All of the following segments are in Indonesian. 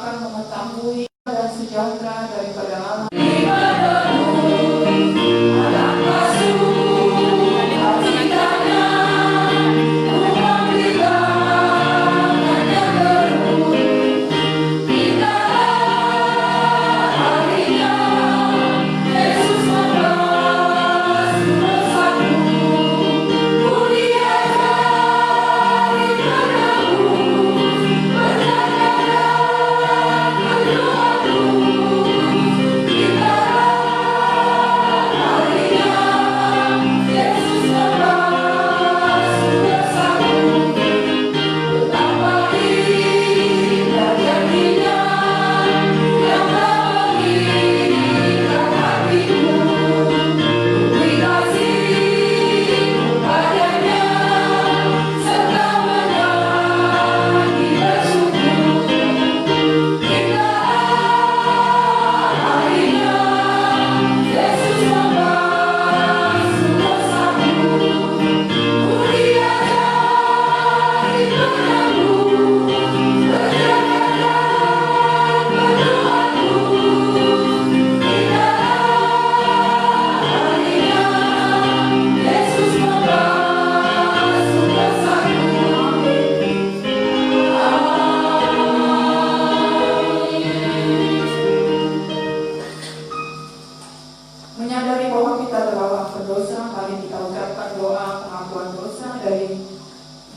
akan mengetahui dan sejahtera daripada Allah. Menyadari bahwa kita telah berdosa, mari kita ucapkan doa pengakuan dosa dari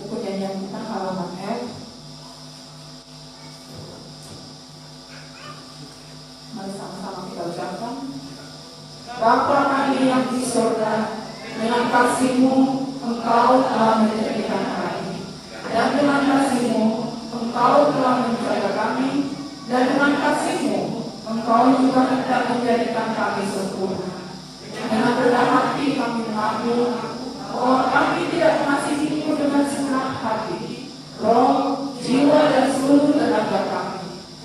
buku nyanyian kita halaman F. Mari sama-sama kita ucapkan. Bapa kami yang di surga, dengan kasih-Mu Engkau telah menjadikan kami, dan dengan kasih-Mu Engkau telah menjaga kami, dan dengan kasih-Mu Engkau juga hendak menjadikan kami sempurna. Dengan rendah hati kami mengaku bahwa kami tidak mengasihi-Mu dengan segenap hati, roh, jiwa, dan seluruh tenaga kami.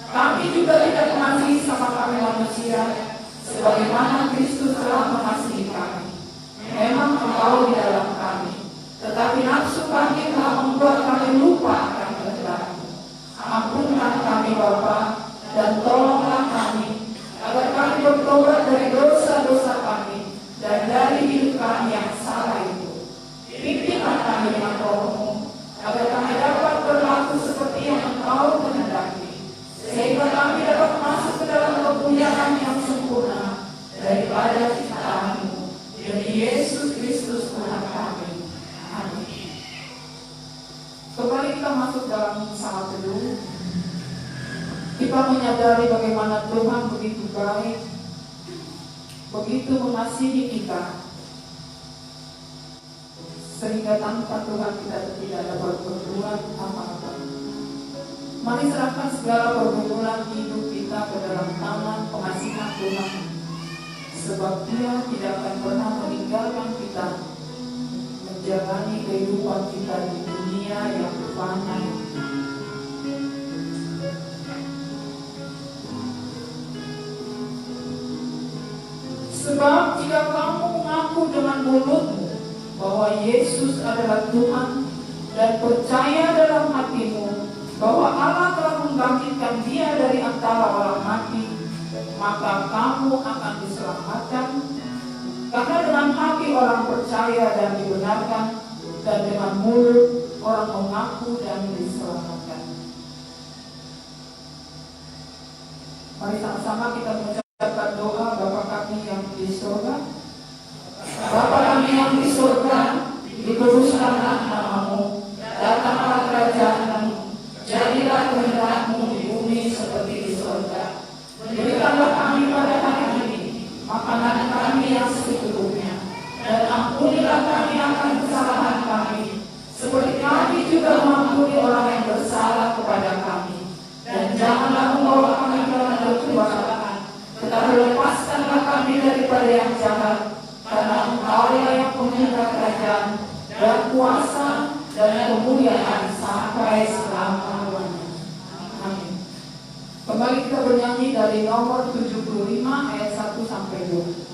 Kami juga tidak mengasihi sama kami manusia, sebagaimana Kristus telah mengasihi kami. Memang Engkau di dalam kami, tetapi nafsu kami telah membuat kami lupa akan kehendak-Mu. Ampunkan kami Bapa, dan tolonglah kami, agar kami bertobat dari dosa-dosa kami, dan dari hidup kami yang salah itu. Pimpinlah kami dengan Roh-Mu, agar kami dapat berlaku seperti yang Engkau kehendaki, sehingga kami dapat masuk ke dalam kemuliaan yang sempurna daripada ciptaan-Mu. Demi Yesus Kristus Tuhan kami. Amin. Kembali kita masuk dalam saat teduh. Kita menyadari bagaimana Tuhan begitu baik, begitu mengasihi kita, sehingga tanpa Tuhan kita tidak dapat berbuat apa-apa. Mari serahkan segala pergumulan hidup kita ke dalam tangan pengasihan Tuhan, sebab Dia tidak akan pernah meninggalkan kita, menjalani kehidupan kita di dunia yang fana. Sebab jika kamu mengaku dengan mulutmu bahwa Yesus adalah Tuhan dan percaya dalam hatimu bahwa Allah telah membangkitkan Dia dari antara orang mati, maka kamu akan diselamatkan. Karena dengan hati orang percaya dan dibenarkan, dan dengan mulut orang mengaku dan diselamatkan. Mari sama-sama kita mengucapkan doa Bapa kami yang di surga. Bapa kami yang di surga, dikuduskanlah nama-Mu, datanglah kerajaan-Mu, jadilah kehendak-Mu di bumi seperti di surga. Berikanlah kami pada hari ini makanan kami yang secukupnya, dan ampunilah kami akan kesalahan kami, seperti kami juga mengampuni orang yang bersalah kepada kami. Dan janganlah membawa kami ke dalam pencobaan, tetapi lepaskanlah kami daripada yang jahat, karena Engkau-Lah yang memelihara kerajaan dan kuasa dan kemuliaan sampai selama-lamanya. Amin. Kembali kita bernyanyi dari nomor 75 ayat 1 sampai 2.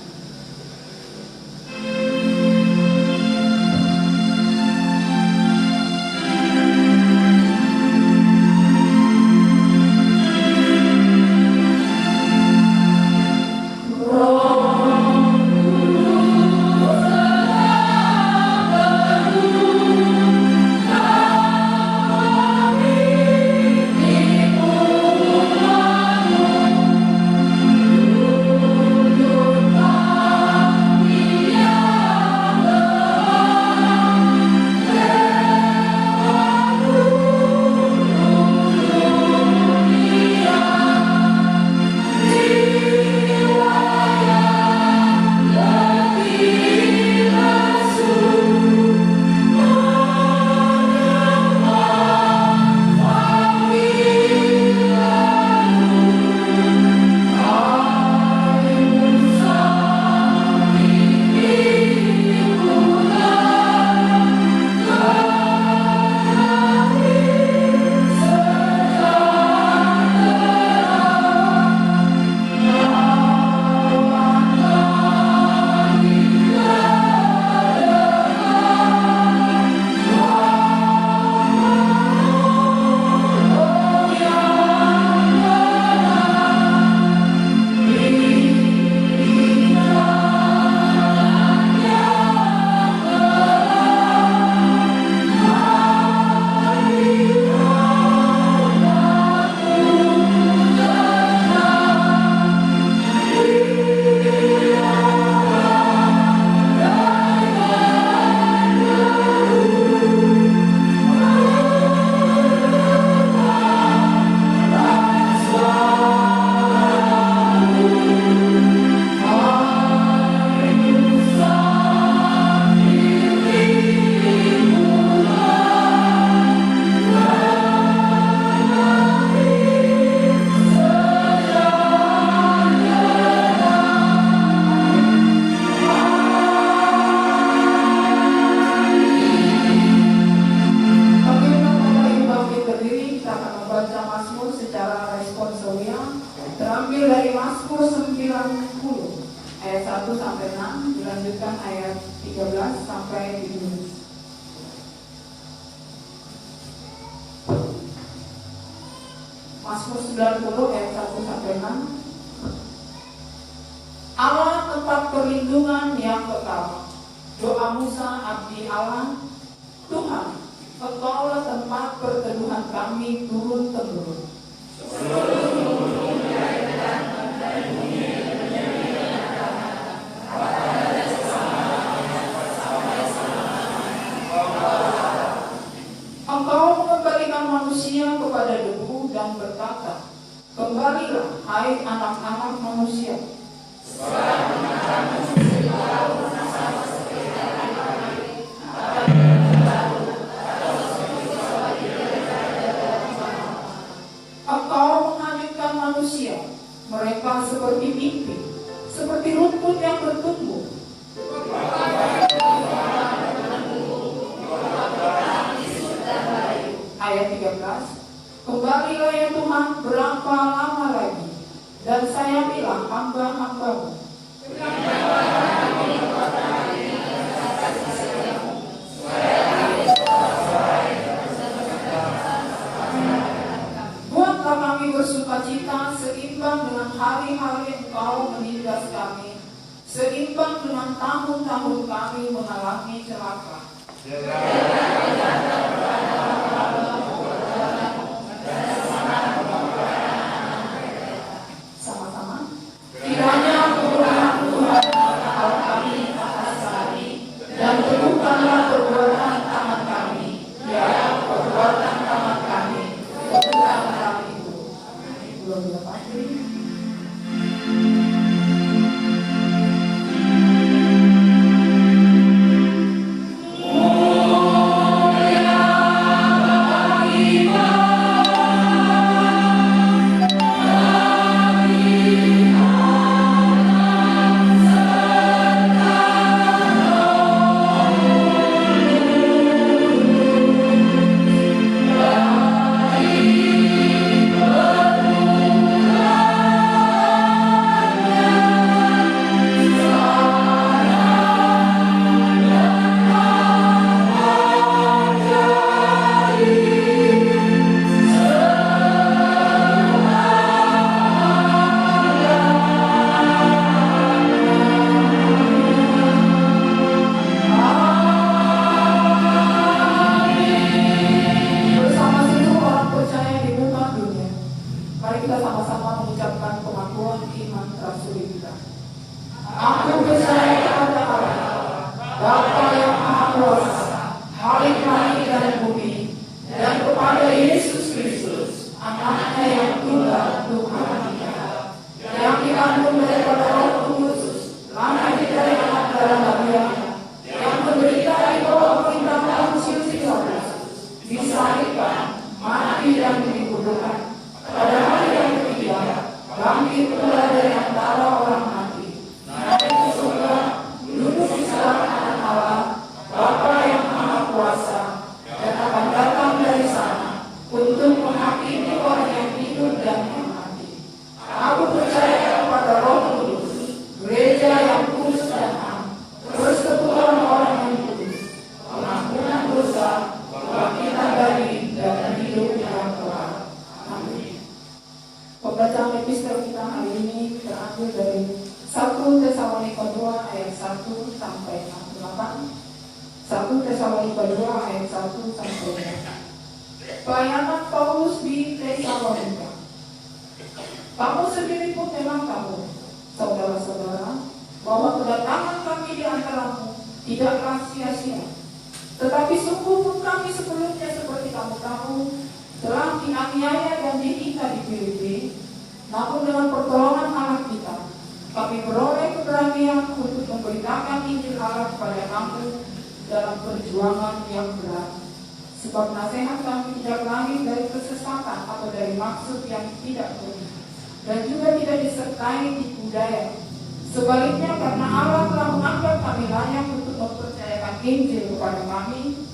Mazmur secara responsorial terambil dari Mazmur 90 ayat 1 sampai 6, dilanjutkan ayat 13 sampai 17. Mazmur 90 ayat 1 sampai 6. Allah tempat perlindungan yang kekal. Doa Musa abdi Allah, Tuhan, Engkaulah tempat perteduhan kami turun temurun. Engkau mengembalikan manusia kepada debu dan berkata, kembalilah hai anak-anak manusia. Engkau menghanyutkan manusia, mereka seperti mimpi, seperti rumput yang bertumbuh. Ayat 13, kembalilah ya Tuhan, berapa lama lagi, dan sayangilah hamba-hambamu. Buatlah kami bersukacita seimbang dengan hari-hari Engkau menindas kami, seimbang dengan tahun-tahun kami mengalami celaka. Sama-sama. Kiranya kemuliaan Tuhan Allah kami atas kami, dan teguhkanlah perbuatan tangan kami, ya perbuatan tangan kami, teguhkan kami itu. Belum dapat. Pelayanan Paulus di Tesalonika. Kamu sendiri pun memang tahu, saudara-saudara, bahwa kedatangan kami di antaramu tidaklah sia-sia. Tetapi sungguh pun kami sebelumnya seperti kamu tahu, telah dianiaya dan dihina di Filipi, namun dengan pertolongan Allah kita, kami beroleh keberanian untuk memberitakan Injil Allah kepada kamu dalam perjuangan yang berat. Sebab nasihat kami tidak lahir dari kesesatan atau dari maksud yang tidak benar, dan juga tidak disertai tipu daya. Sebaliknya, karena Allah telah menganggap kami layak untuk mempercayakan Injil kepada kami,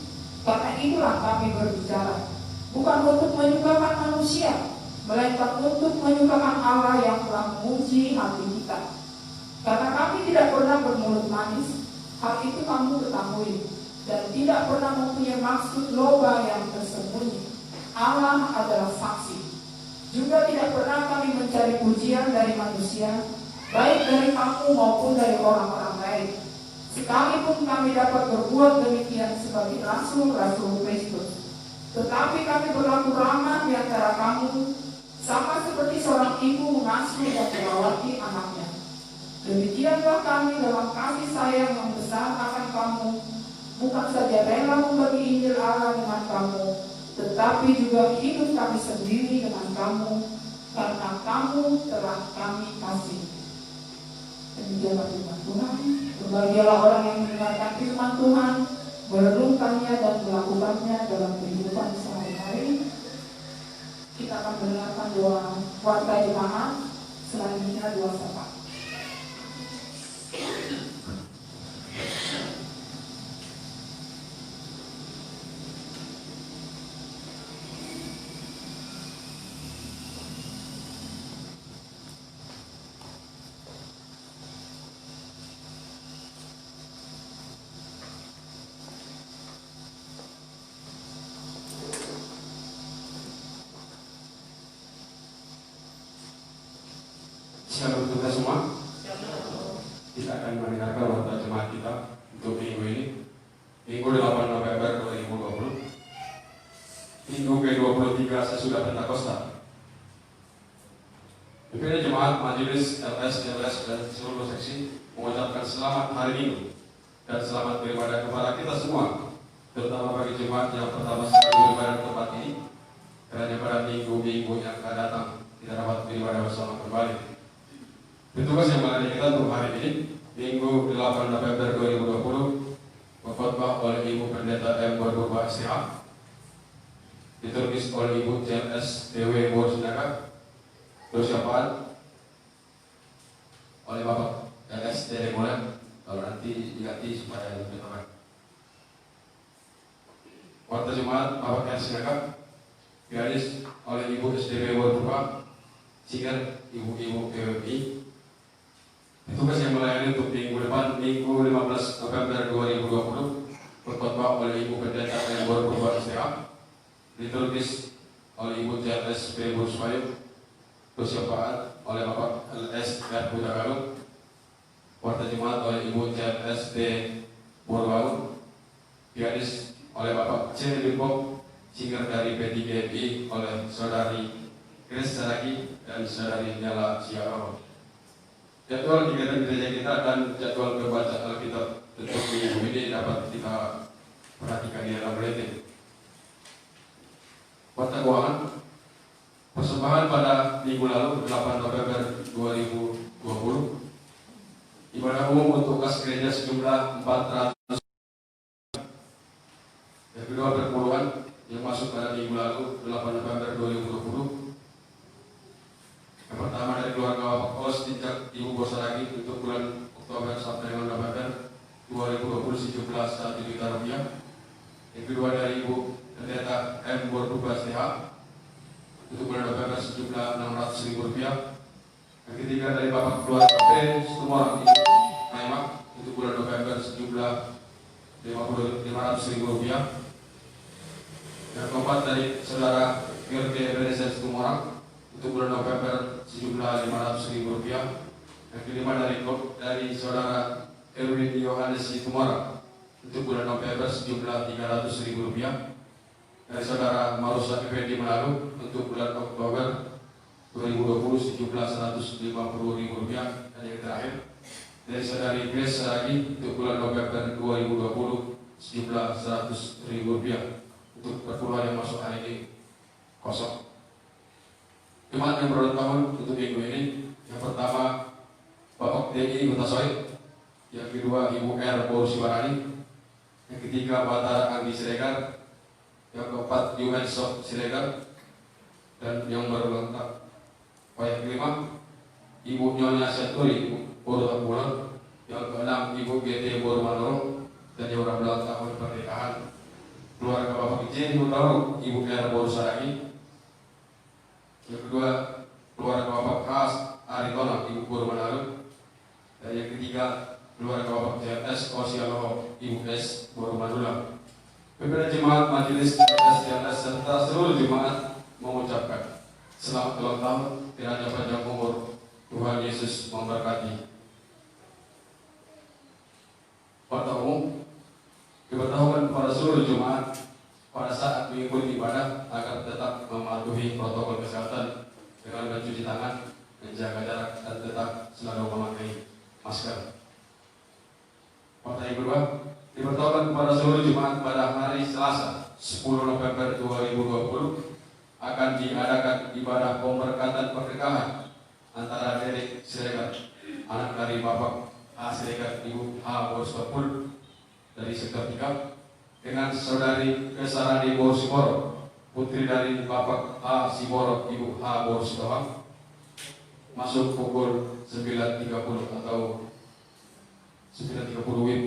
karena itulah kami berbicara, bukan untuk menyukakan manusia, melainkan untuk menyukakan Allah yang telah menguji hati kita. Karena kami tidak pernah bermulut manis, hal itu kamu ketahui, dan tidak pernah mempunyai maksud loba yang tersembunyi. Allah adalah saksi. Juga tidak pernah kami mencari pujian dari manusia, baik dari kamu maupun dari orang-orang lain. Sekalipun kami dapat berbuat demikian sebagai rasul-rasul Kristus. Tetapi kami berlaku ramah di antara kamu, sama seperti seorang ibu mengasuh dan merawati anaknya. Demikianlah kami dalam kasih sayang yang besar akan kamu, bukan saja rela membagi Injil Allah dengan kamu, tetapi juga hidup kami sendiri dengan kamu, karena kamu telah kami kasih. Demikianlah firman Tuhan. Berbahagialah orang yang mendengarkan firman Tuhan, merenungkannya dan melakukannya dalam kehidupan sehari-hari. Kita akan mendengarkan doa warta jemaat, selanjutnya doa sapa. Shalom kita semua. Kita akan mendengarkan warta jemaat kita untuk minggu ini, Minggu 8 November 2020, Minggu ke-23 sesudah Pentakosta. Pimpinan Jemaat, Majelis, LS, dan seluruh seksi mengucapkan selamat hari Minggu dan selamat beribadah kepada kita semua, terutama bagi jemaat yang pertama sekali beribadah di tempat ini, karena pada minggu-minggu yang akan datang tidak dapat beribadah bersama kembali. Petugas yang melayani kita untuk hari ini, Minggu 8 November 2020, berkhotbah oleh Ibu Pendeta M. Borpurba STH, ditulis oleh Ibu JLS Dewi Borsinaga, dosyapaan oleh Bapak LS Dede Molen. Kalau nanti diganti supaya lebih teman. Warta Jemaat Bapak LS Sinaga, dialis oleh Ibu SDW Borpurba, singer Ibu-Ibu PWI. Petugas yang melayani untuk minggu depan, Minggu 15 November 2020, berkhotbah oleh Ibu Pendeta M. Borpurba STH, ditulis oleh Ibu JLS P. Burswayu, dosyapaan oleh Bapak LS Buda Galung, warta jemaat oleh Ibu JLS P. Borwaun, pianis oleh Bapak C. Limpong, singer dari P3GMI oleh Saudari Grace Saragi dan Saudari Nyala Siaro. Jadwal kegiatan gereja kita dan jadwal membaca Alkitab untuk minggu ini dapat kita perhatikan di dalam bulletin. Warta keuangan persembahan pada minggu lalu 8 November 2020, ibadah umum untuk kas gereja sejumlah 400. Yang kedua perpuluhan yang masuk pada minggu lalu 8 November 2020. Yang pertama dari keluarga Bapak Kos Tinjak Ibu Borsaragi untuk bulan Oktober sampai dengan November 2020 sejumlah Rp1 juta. Yang kedua dari Ibu Pendeta M. Borpurba STH untuk bulan November sejumlah Rp600.000. Yang ketiga dari Bapak keluarga P. Sutumorang Maimak untuk bulan November sejumlah Rp500.000. Yang keempat dari Saudara Gerke Ebenezer Sutumorang untuk bulan November sejumlah Rp500.000. Yang kelima dari Saudara Erwin Yohanes Situmorang untuk bulan November sejumlah Rp300.000. Dari Saudara Marusa Effendi Manado untuk bulan Oktober 2020 sejumlah Rp150.000. Dan yang terakhir dari Saudari Grace Saragi untuk bulan November 2020 sejumlah Rp100.000. Untuk perpuluhan yang masuk hari ini kosong. Jemaat yang berulang tahun untuk minggu ini, yang pertama Bapak DI Kutasoy, yang kedua Ibu R. Borusiwarani, yang ketiga Batara Anggi Siregar, yang keempat UN Sok Siregar, dan yang berulang tahun yang kelima Ibu Nyonya Senturi Boruhambulan, yang keenam Ibu GT Borumanoro, dan yang berulang tahun pernikahan keluarga Bapak J. Hutaru Ibu R. Borusaragi, Yang kedua, keluarga Bapak Khas Aritonang, Ibu Guru Manado. Dan yang ketiga, keluarga Bapak JLS Osialo, Ibu S. Guru Madura. Pimpinan Jemaat Majelis JLS serta seluruh jemaat mengucapkan selamat ulang tahun, kiranya panjang umur, Tuhan Yesus memberkati. Pada umum, diberitahukan kepada seluruh jemaat pada saat mengikuti ibadah agar tetap mematuhi protokol kesehatan dengan mencuci tangan, menjaga jarak, dan tetap selalu memakai masker. Pada yang kedua, diberitahukan kepada seluruh jemaat pada hari Selasa 10 November 2020 akan diadakan ibadah pemberkatan pernikahan antara Derek Siregar, anak dari Bapak A. Siregar, Ibu H. Borstopul dari sektor 3, dengan saudari Kesarani Borsiboro, putri dari Bapak A. Siboro, Ibu H. Borstoha, masuk pukul 9.30 atau 9.30 WIB.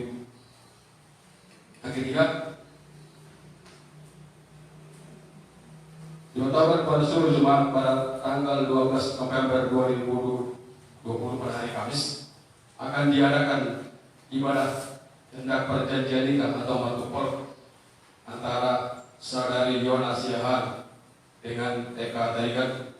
Yang ketiga, diberitahukan kepada seluruh jemaat pada tanggal 12 November 2020 pada hari Kamis akan diadakan ibadah hendak perjanjian nikah atau matupol antara saudari Yona Siahan dengan Eka Tarigan,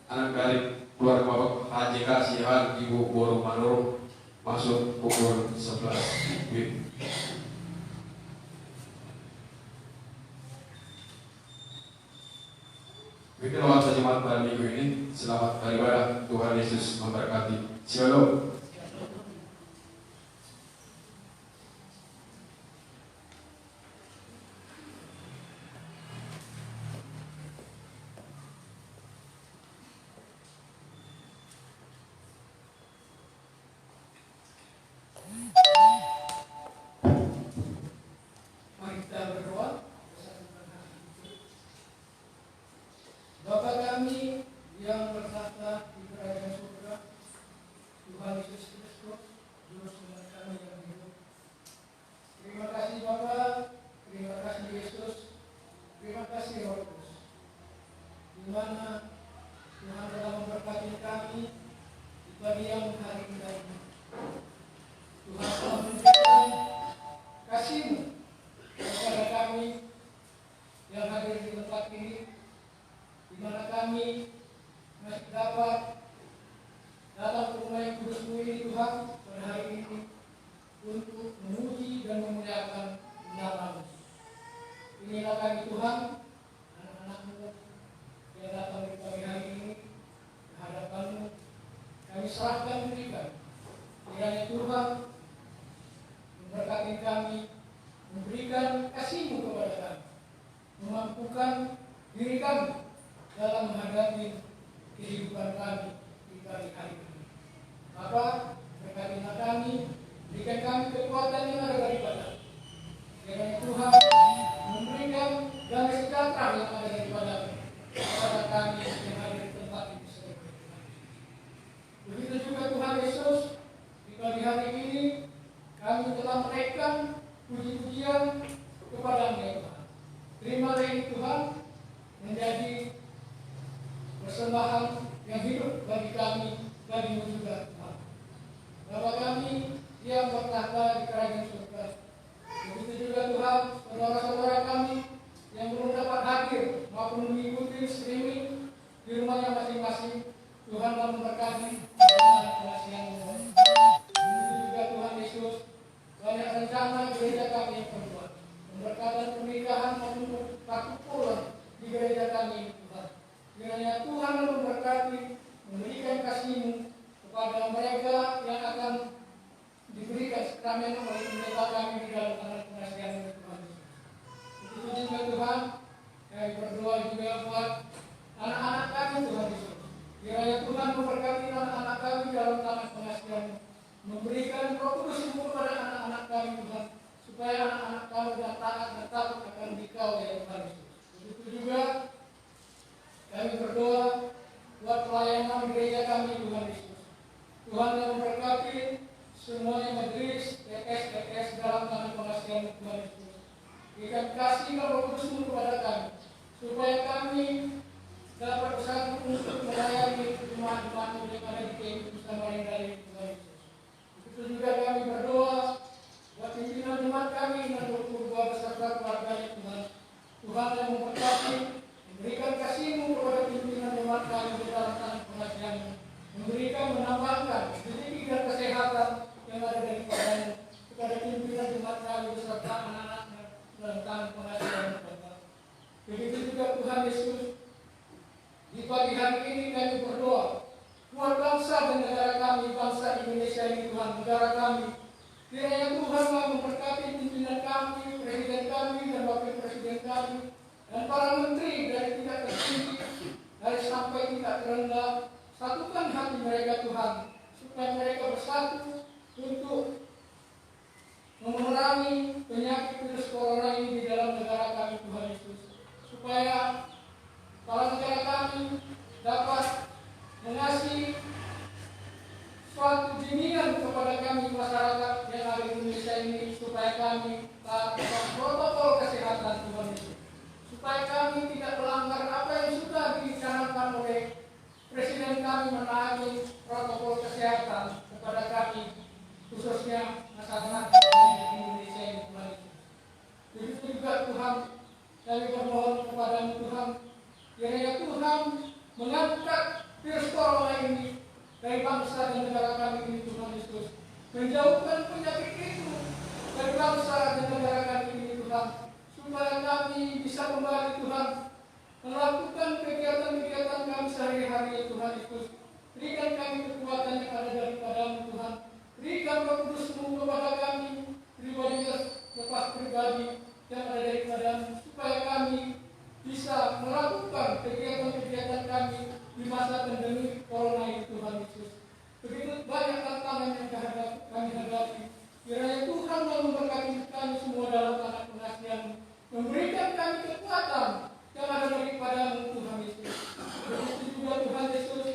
anak dari keluarga Bapak HJK Siahan, Ibu Boru Manuru, masuk pukul 11 WIB. Bikin waktu jemaat pada minggu ini. Selamat beribadah, Tuhan Yesus memberkati. Shalom. Mari kita berdoa. Bapa kami yang bertahta di kerajaan surga, Tuhan Yesus Kristus, Juru Selamat kami yang hidup. Terima kasih Bapa, terima kasih Yesus, terima kasih Roh Kudus, di mana Tuhan telah memberkati kami di pagi yang hari ini. Tuhan telah memberikan kasih-Mu kepada kami yang hadir di tempat ini, di mana kami masih dapat datang ke rumah yang kudus-Mu ini Tuhan pada hari ini untuk memuji dan memuliakan nama-Mu. Inilah kami Tuhan, anak-anak-Mu yang datang di pagi hari ini di hadapan-Mu. Kami serahkan berikan, kiranya Tuhan memberkati kami, memberikan kasih-Mu kepada kami, memampukan diri kami dalam menghadapi kehidupan kami di pagi hari ini. Bapa, berkatilah kami, berikan kami kekuatan yang ada daripada kiranya Tuhan memberikan damai sejahtera yang ada daripada kepada kami yang ada di tempat ini. Begitu juga Tuhan Yesus, di pagi hari ini kami telah menaikkan puji-pujian kepada-Mu ya Tuhan. Terimalah ini Tuhan menjadi persembahan yang hidup bagi kami, bagi-Mu juga Tuhan. Bapa kami yang bertahta di kerajaan surga, begitu juga Tuhan saudara-saudara kami yang belum dapat hadir maupun mengikuti streaming di rumahnya masing-masing. Tuhan telah memberkati dengan kasihan-Mu. Begitu juga Tuhan Yesus, banyak rencana gereja kami yang kedua, pemberkatan pernikahan maupun perkumpulan di gereja kami Tuhan. Kiranya Tuhan memberkati, memberikan kasih-Mu kepada mereka yang akan diberikan sakrament oleh pendeta kami di dalam tangan pengasihan Tuhan. Begitu juga Tuhan, kami berdoa juga buat anak-anak kami Tuhan Yesus. Kiranya Tuhan memberkati anak-anak kami dalam tangan pengasihan, memberikan Roh Kudus-Mu kepada anak-anak kami Tuhan, supaya anak-anak kami yang taat dan takut akan Dikau ya Tuhan Yesus. Begitu juga kami berdoa buat pelayanan gereja kami Tuhan Yesus. Tuhan yang memberkati semuanya majelis TS dalam tangan pengasihan Tuhan Yesus. Berikan kasih dan Roh Kudus-Mu kepada kami, supaya kami dapat bersatu untuk melayani jemaat-jemaat yang ada di KMI Samarinda Tuhan Yesus. Begitu juga kami berdoa buat pimpinan jemaat kami dan berdoa beserta keluarganya Tuhan. Tuhan yang memberkati, memberikan kasih-Mu kepada pimpinan jemaat kami di dalam tanah pengajian-Mu, memberikan menambahkan rezeki dan kesehatan yang ada daripada-Mu kepada pimpinan jemaat kami beserta anak-anaknya dalam tanah pengajian-Mu. Begitu juga Tuhan Yesus, di pagi hari ini kami berdoa buat bangsa dan negara kami, bangsa Indonesia ini Tuhan, negara kami. Kiranya Tuhan memberkati pimpinan kami, presiden kami, dan wakil presiden kami, dan para menteri dari tingkat tertinggi, dari sampai tingkat terendah. Satukan hati mereka Tuhan, supaya mereka bersatu untuk memerangi penyakit virus corona ini di dalam negara kami Tuhan Yesus. Supaya para negara kami dapat mengasihi suatu bimbingan kepada kami masyarakat yang ada di Indonesia ini, supaya kami taat protokol kesehatan Tuhan Yesus, supaya kami tidak melanggar apa yang sudah dicanangkan oleh Presiden kami menaati protokol kesehatan kepada kami, khususnya masyarakat di Indonesia ini Tuhan Yesus. Begitu juga Tuhan, kami bermohon kepada-Mu Tuhan, kiranya Tuhan mengangkat virus corona ini dari bangsa dan negara kami ini Tuhan Yesus, menjauhkan penyakit itu dari bangsa dan negara kami ini Tuhan, supaya kami bisa kembali Tuhan melakukan kegiatan-kegiatan kami sehari-hari Tuhan Yesus. Berikan kami kekuatan yang ada daripada-Mu Tuhan, berikan Roh Kudus-Mu kepada kami pribadi lepas pribadi yang ada daripada-Mu, supaya kami bisa melakukan kegiatan-kegiatan kami di masa pandemi corona ini Tuhan Yesus. Begitu banyak tantangan yang kami hadapi. Kiranya Tuhan memberkati kami semua dalam tanah pengasihan-Mu, memberikan kami kekuatan yang ada daripada-Mu Tuhan Yesus. Begitu juga Tuhan Yesus,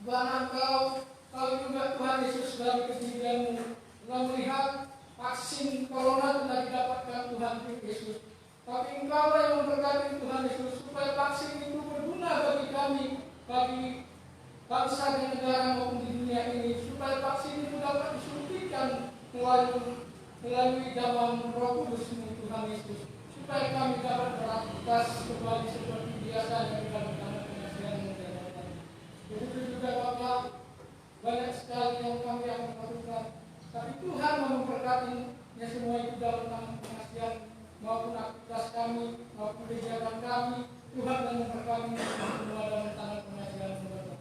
Engkau juga Tuhan Yesus dari ketinggian-Mu telah melihat vaksin corona telah didapatkan Tuhan Yesus. Tapi Engkau yang memberkati Tuhan Yesus, supaya vaksin itu berguna bagi kami, bagi bangsa dan negara maupun di dunia ini, supaya vaksin itu dapat disuntikan melalui dalam Roh Kudus-Mu Tuhan Yesus, supaya kami dapat beraktivitas kembali seperti biasa yang dalam tanah pengasihan-Mu. Begitu juga Bapak, banyak sekali yang kami akan lakukan, tapi Tuhan memberkatinya semua itu dalam tanah pengasihan maupun aktivitas kami, maupun kegiatan kami. Tuhan yang memberkati semua dalam tanah pengasihan-Mu.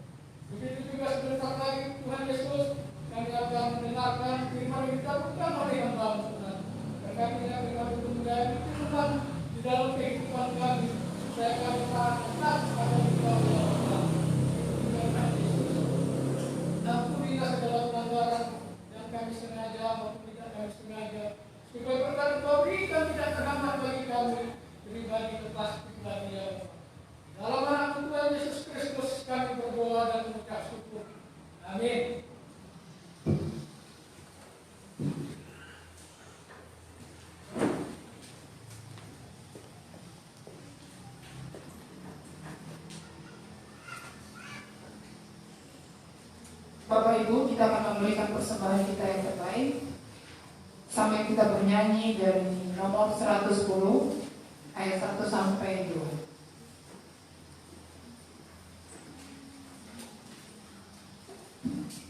Begitu juga sebentar lagi Tuhan Yesus, kami akan mendengarkan firman yang dikatakan oleh hamba-Mu Tuhan. Berkatilah firman itu menjadi Tuhan di dalam kehidupan kami, supaya kami taat pada Engkau ya Allah. Ampunilah segala pelanggaran yang kami sengaja maupun tidak kami sengaja, supaya berkat Engkau berikan tidak terhambat bagi kami pribadi lepas pribadi ya Allah. Dalam nama Tuhan Yesus Kristus kami berdoa dan mengucap syukur. Amin. Bapak Ibu, kita akan memberikan persembahan kita yang terbaik sampai kita bernyanyi dari nomor 110 ayat 1 sampai 2. Yesus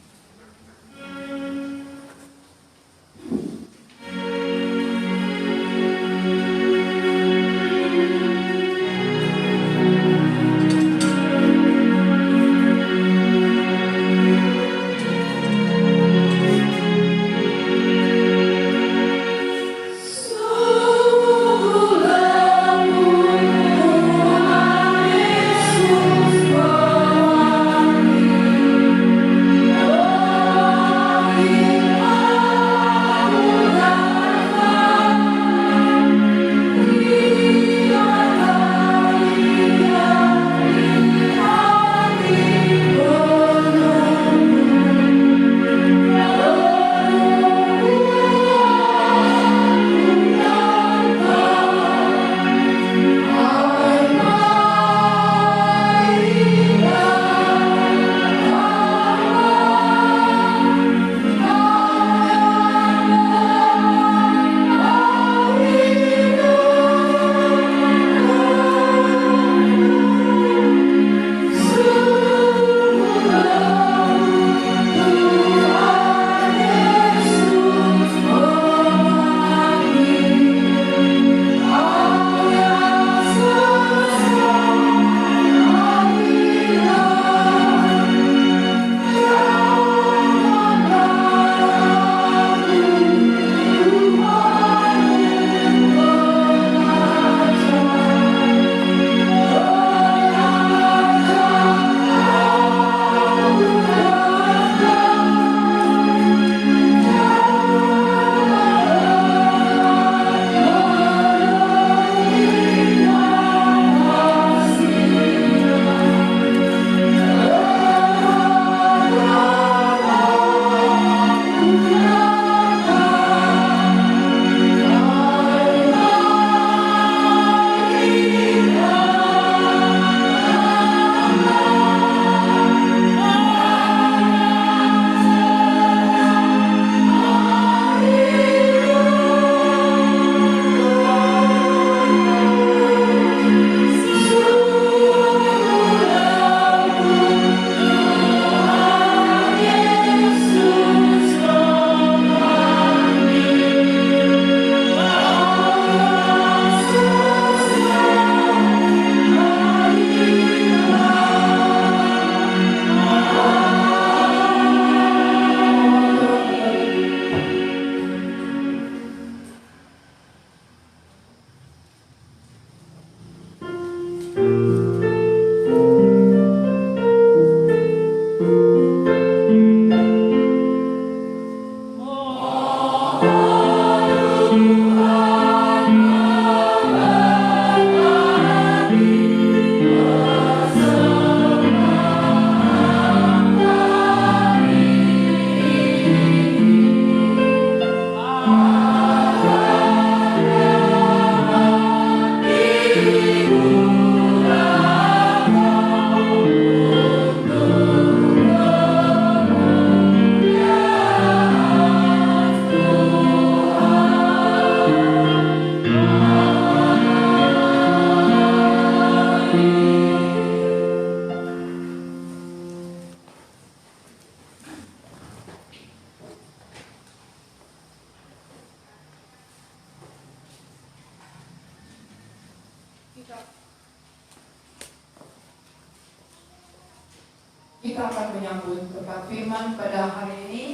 Kita akan menyambut tepat firman pada hari ini.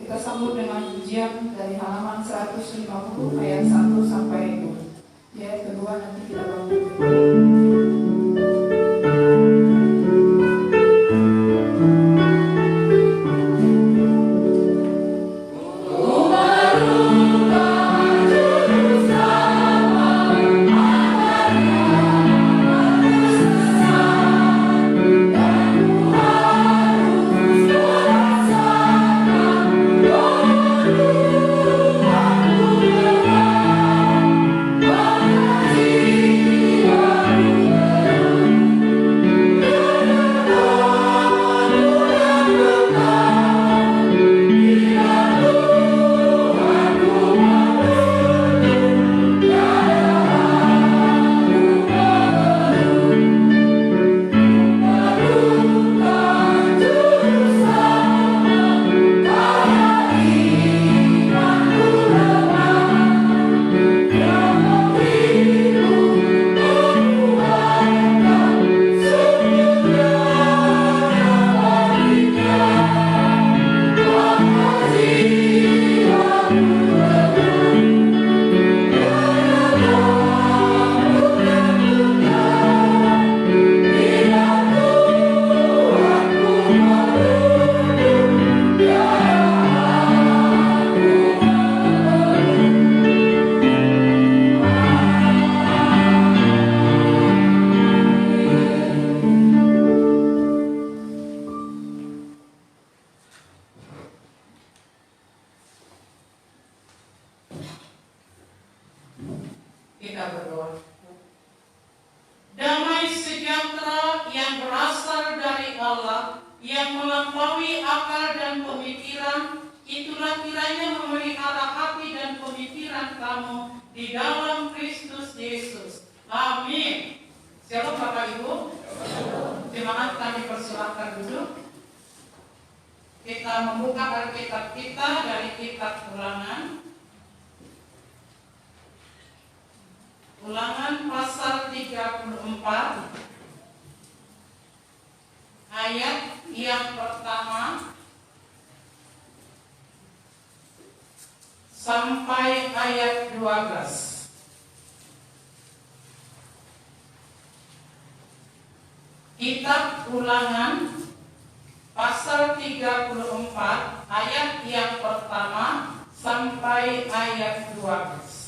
Kita sambut dengan pujian dari halaman 150 ayat 1 sampai 2. Ayat kedua nanti kita bangun. Kita berdoa. Damai sejahtera yang berasal dari Allah, yang melampaui akal dan pemikiran, itulah kiranya memelihara hati dan pemikiran kamu di dalam Kristus Yesus. Amin. Shalom Bapak Ibu. Jemaat kami persilahkan duduk. Kita membuka Alkitab kita dari kitab Ulangan. Ulangan pasal 34 ayat yang pertama sampai ayat 12. Kitab Ulangan pasal 34 ayat yang pertama sampai ayat 12.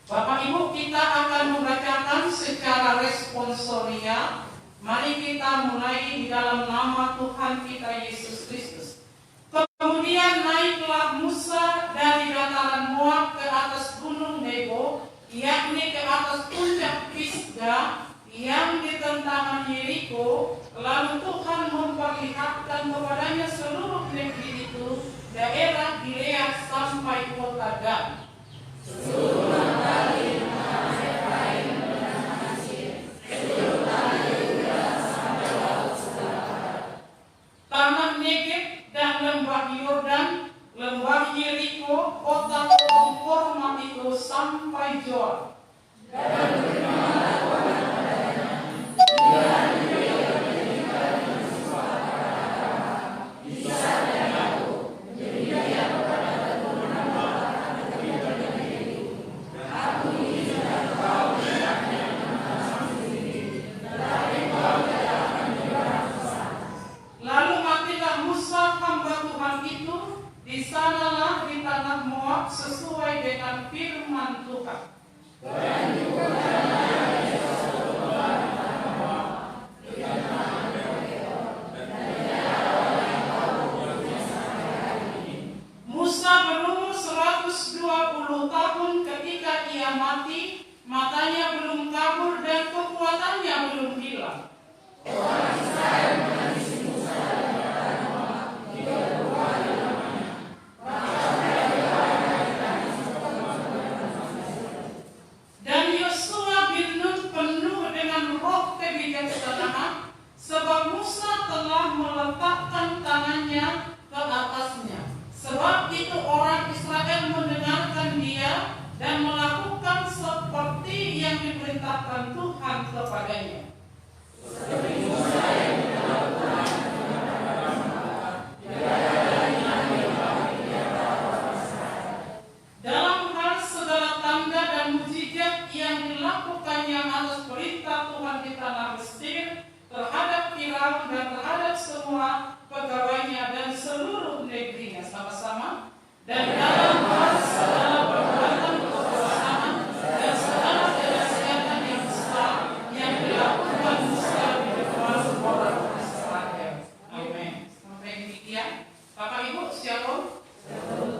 Bapak Ibu, kita akan membacakan secara responsoria. Mari kita mulai di dalam nama Tuhan kita Yesus Kristus. Kemudian naiklah Musa dari dataran Moab ke atas gunung Nebo, yakni ke atas puncak Pisga yang di tentangan Yeriko. Lalu Tuhan memperlihatkan kepadanya seluruh negeri itu, daerah Gilead sampai kota Dan. Tanah Negeb dan lembah Yordan, lembah Yeriko, kota korma itu sampai Joa. Di sanalah di tanah Moab sesuai dengan firman Tuhan. semua pegawainya dan seluruh negerinya sama-sama, dan dalam hal segala perbuatan kebersamaan dan segala kedahsyatan yang besar yang dilakukan Musa di depan orang Israel. Amin. Sampai demikian, Bapak Ibu Shalom.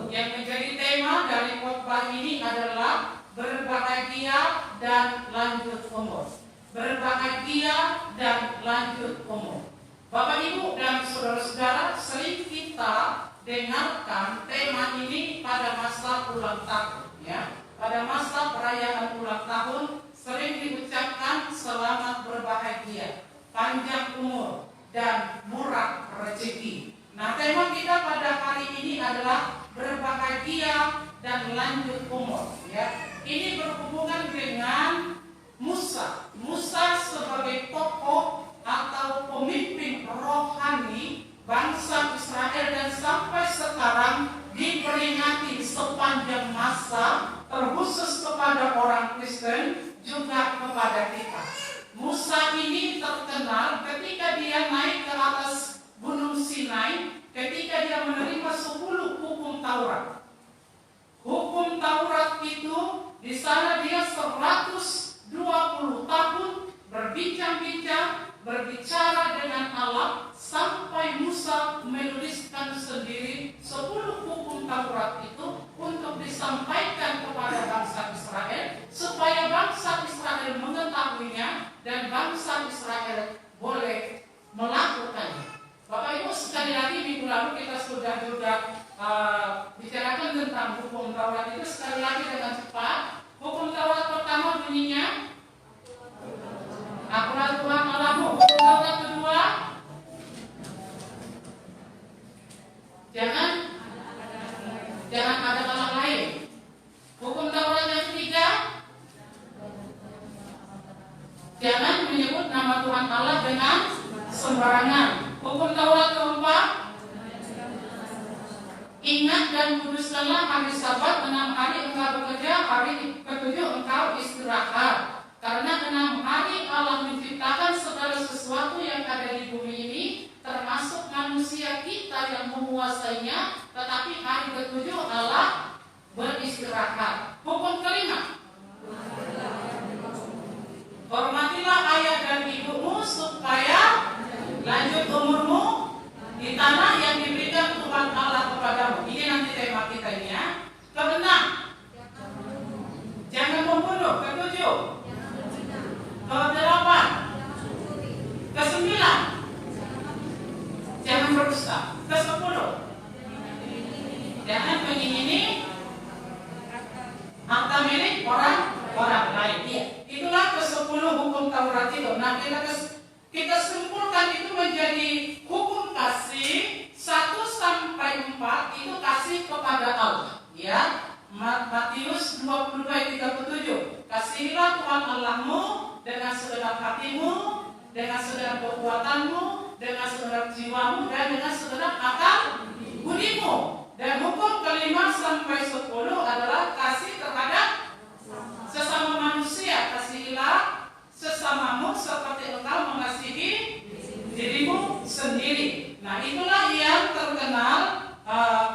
Yang menjadi tema dari khotbah ini adalah berbahagia dan lanjut umur. Berbahagia dan lanjut umur. Bapak Ibu dan saudara-saudara, sering kita dengarkan tema ini pada masa ulang tahun, ya. Pada masa perayaan ulang tahun sering diucapkan selamat berbahagia, panjang umur, dan murah rezeki. Nah, tema kita pada hari ini adalah berbahagia dan lanjut umur, ya. Ini berhubungan dengan Musa. Musa sebagai tokoh atau pemimpin rohani bangsa Israel dan sampai sekarang diperingati sepanjang masa, terkhusus kepada orang Kristen juga kepada kita. Musa ini terkenal ketika dia naik ke atas Gunung Sinai, ketika dia menerima 10 hukum Taurat. Hukum Taurat itu di sana dia 120 tahun berbincang-bincang, berbicara dengan Allah sampai Musa menuliskan sendiri 10 hukum Taurat itu untuk disampaikan kepada bangsa Israel supaya bangsa Israel mengetahuinya dan bangsa Israel boleh melakukannya. Bapak Ibu, sekali lagi minggu lalu kita sudah juga bicarakan tentang hukum Taurat itu. Sekali lagi dengan cepat. Hukum Taurat pertama bunyinya, akulah Tuhan Allahmu. Hukum Taurat kedua, jangan ada Allah lain. Hukum Taurat yang ketiga, jangan menyebut nama Tuhan Allah dengan sembarangan. Hukum Taurat keempat, ingat dan kuduskanlah hari Sabat, 6 hari engkau bekerja, hari ketujuh engkau istirahat. Karena 6 hari Allah menciptakan segala sesuatu yang ada di bumi ini, termasuk manusia kita yang menguasainya, tetapi hari ketujuh Allah beristirahat. Hukum kelima, hormatilah ayah dan ibumu supaya lanjut umurmu di tanah yang diberikan Tuhan Allah kepadamu. Ini nanti tema kita ini, ya. Keenam, jangan membunuh. Ketujuh, kedelapan, kesembilan, jangan berdusta. Kesepuluh, jangan mengingini harta milik orang lain. Ya, itulah ke-10 hukum Taurat itu. Nah, kita simpulkan itu menjadi hukum kasih 1-4 itu kasih kepada Allah, ya. Matius 22:37, kasihilah Tuhan Allahmu dengan segenap hatimu, dengan segenap kekuatanmu, dengan segenap jiwamu, dan dengan segenap akal budimu. Dan hukum kelima sampai 10 adalah kasih terhadap sesama manusia. Kasihilah sesamamu seperti engkau mengasihi dirimu sendiri. Nah, itulah yang terkenal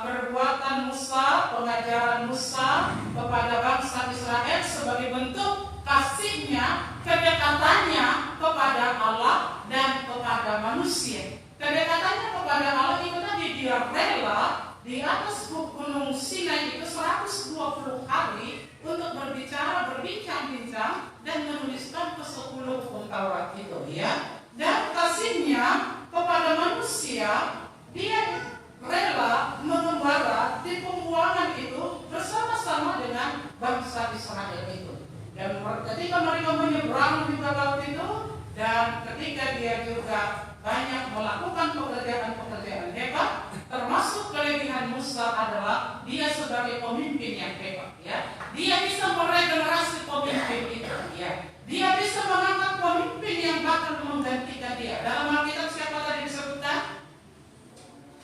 perbuatan Musa, pengajaran Musa kepada bangsa Israel sebagai bentuk kasihnya, kedekatannya kepada Allah dan kepada manusia. Kedekatannya kepada Allah itu tadi, dia rela di atas Gunung Sinai itu 120 hari untuk berbincang-bincang dan menuliskan ke-10 hukum Taurat itu, ya. Dan kasihnya kepada manusia, dia rela mengembara di pembuangan itu bersama-sama dengan bangsa Israel itu. Dan ketika mereka menyeberang juga laut itu, dan ketika dia juga banyak melakukan pekerjaan-pekerjaan hebat, termasuk kelebihan Musa adalah dia sebagai pemimpin yang hebat, ya. Dia bisa meregenerasi pemimpin itu, ya. Dia bisa mengangkat pemimpin yang bakal menggantikan dia. Dalam Alkitab siapa tadi disebutkan?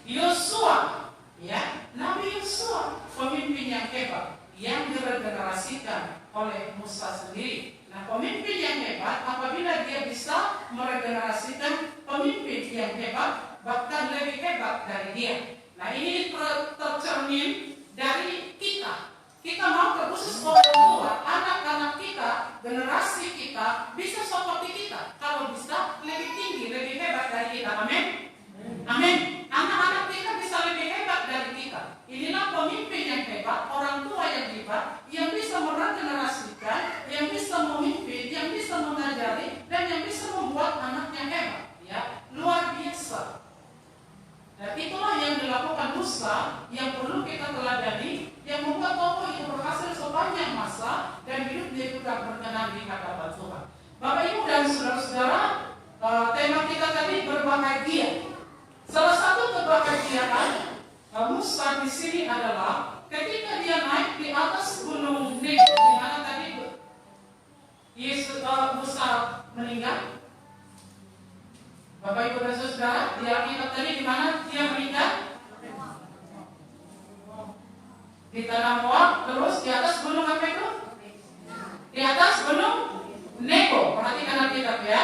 Yosua, ya. Nabi Yosua, pemimpin yang hebat yang diregenerasikan oleh Musa sendiri. Nah, pemimpin yang hebat apabila dia bisa meregenerasikan pemimpin yang hebat, bahkan lebih hebat dari dia. Nah, ini tercermin dari kita. Kita mau khusus orang tua, anak-anak kita, generasi kita bisa seperti kita. Kalau bisa lebih tinggi, lebih hebat dari kita. Amin. Amin. Anak-anak kita bisa lebih hebat dari kita. Inilah pemimpin yang hebat, orang tua yang hebat, yang bisa meregenerasikan, yang bisa memimpin, yang bisa mengajari, dan yang bisa membuat anaknya hebat. Ya, luar biasa. Dan itulah yang dilakukan Musa, yang perlu kita teladani, yang membuat tokoh itu berhasil sepanjang masa dan hidupnya itu tak berkenan di hadapan Tuhan. Bapak Ibu dan saudara-saudara, tema kita tadi berbahagia. Salah satu kebahagiaan Musa di sini adalah ketika dia naik di atas gunung Nebo, di mana tadi Musa meninggal. Bapak Ibu dan saudara, di Alkitab tadi di mana dia meninggal? Di tanah Moab, terus di atas gunung apa itu? Di atas gunung Nebo. Perhatikan Alkitab ya.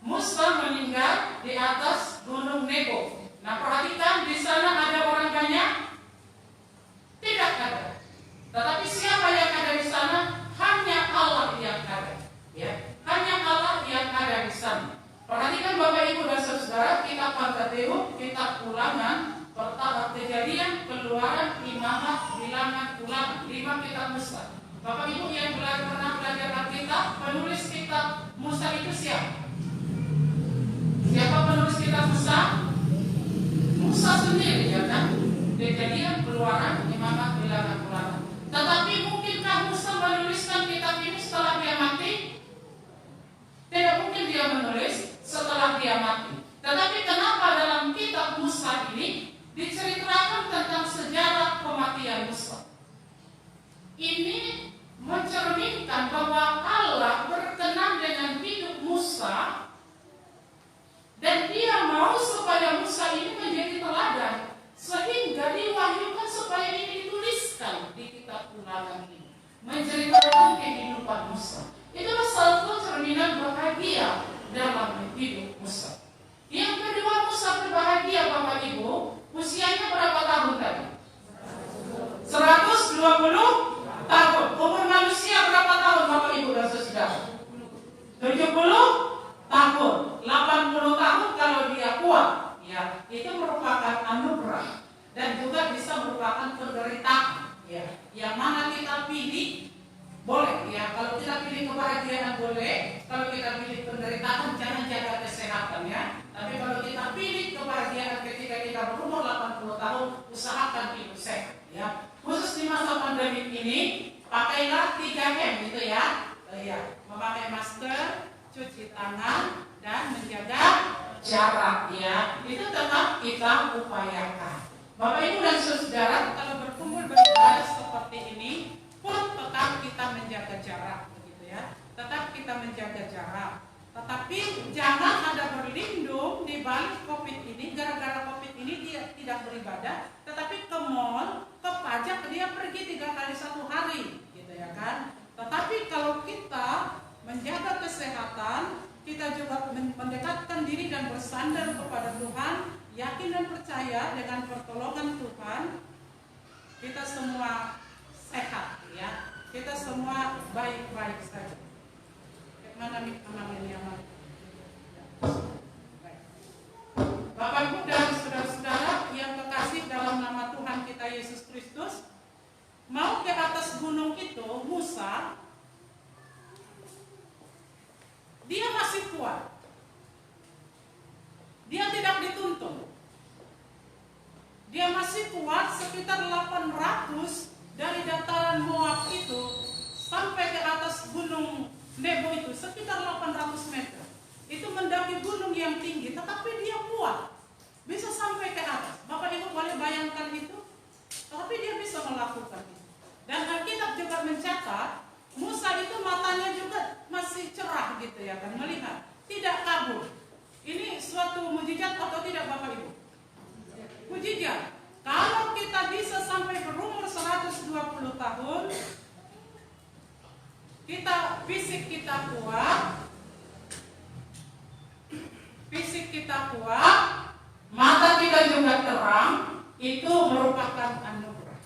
Musa meninggal di atas gunung Nebo. Nah, perhatikan di sana ada orang banyak? Tidak ada. Tetapi siapa yang ada di sana? Hanya Allah yang ada. Ya, hanya Allah yang ada di sana. Perhatikan Bapak Ibu dan saudara, kitab Pentateuch, kitab Ulangan, Kejadian, Keluaran, Imamat, Bilangan, Ulangan, 5 kitab Musa. Bapak Ibu yang pernah belajar Alkitab, penulis kitab Musa itu siapa? Siapa penulis kitab Musa? Musa sendiri, ya kan? Kejadian, Keluaran, Imamat, Bilangan, Ulangan. Tetapi mungkinkah Musa menuliskan kitab ini setelah dia mati? Tidak mungkin dia menulis setelah dia mati. Tetapi kenapa dalam kitab Musa ini diceritakan tentang sejarah kematian Musa? Ini mencerminkan bahwa Allah berkenan dengan hidup Musa dan dia mau supaya Musa ini menjadi teladan, sehingga diwahyukan supaya ini dituliskan di kitab Ulangan ini, menceritakan kehidupan Musa. Itulah satu cerminan bahagia dalam hidup Musa. Yang kedua, Musa berbahagia Bapak Ibu, usianya berapa tahun tadi? 120 tahun. Umur manusia berapa tahun Bapak Ibu dan saudara? 70 tahun. 80 tahun kalau dia kuat. Ya, itu merupakan anugerah dan juga bisa merupakan penderitaan. Ya, yang mana kita pilih boleh ya, kalau kita pilih kebahagiaan boleh, kalau kita pilih penderitaan jangan jaga kesehatan ya. Tapi kalau kita pilih kebahagiaan ketika kita berumur 80 tahun, usahakan hidup sehat ya. Khusus di masa pandemi ini, pakailah 3M gitu ya. Memakai masker, cuci tangan, dan menjaga jarak ya. Itu tetap kita upayakan. Bapak Ibu dan saudara, kalau berkumpul beribadah seperti ini, pun tetap kita menjaga jarak begitu ya. Tetap kita menjaga jarak. Tetapi jangan ada berlindung di balik Covid ini. Gara-gara Covid ini dia tidak beribadah, tetapi ke mall, ke pajak dia pergi 3 kali 1 hari gitu ya kan. Tetapi kalau kita menjaga kesehatan, kita juga mendekatkan diri dan bersandar kepada Tuhan, yakin dan percaya dengan pertolongan Tuhan, kita semua sehat ya, kita semua baik-baik saja. Mana ini aman? Bapak Ibu dan saudara-saudara yang kekasih dalam nama Tuhan kita Yesus Kristus, mau ke atas gunung itu Musa, dia masih kuat, dia tidak dituntun, dia masih kuat. Sekitar 800 dari dataran Moab itu sampai ke atas gunung Nebo itu sekitar 800 meter. Itu mendaki gunung yang tinggi, tetapi dia kuat, bisa sampai ke atas. Bapak Ibu boleh bayangkan itu, tapi dia bisa melakukan itu. Dan Alkitab juga mencatat Musa itu matanya juga masih cerah gitu ya kan, melihat, tidak kabur. Ini suatu mujizat atau tidak Bapak Ibu? Mujizat. Kalau kita bisa sampai berumur 120 tahun, fisik kita kuat, juga terang, itu merupakan anugerah.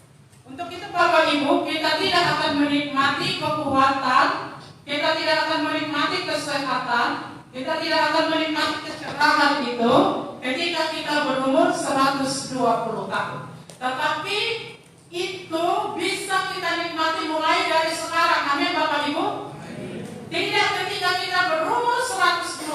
Untuk itu Bapak Ibu, kita tidak akan menikmati kekuatan, kita tidak akan menikmati kesehatan, kita tidak akan menikmati kecerahan itu ketika kita berumur 120 tahun. Tetapi itu bisa kita nikmati mulai dari sekarang. Amin Bapak Ibu. Tidak ketika kita berumur 120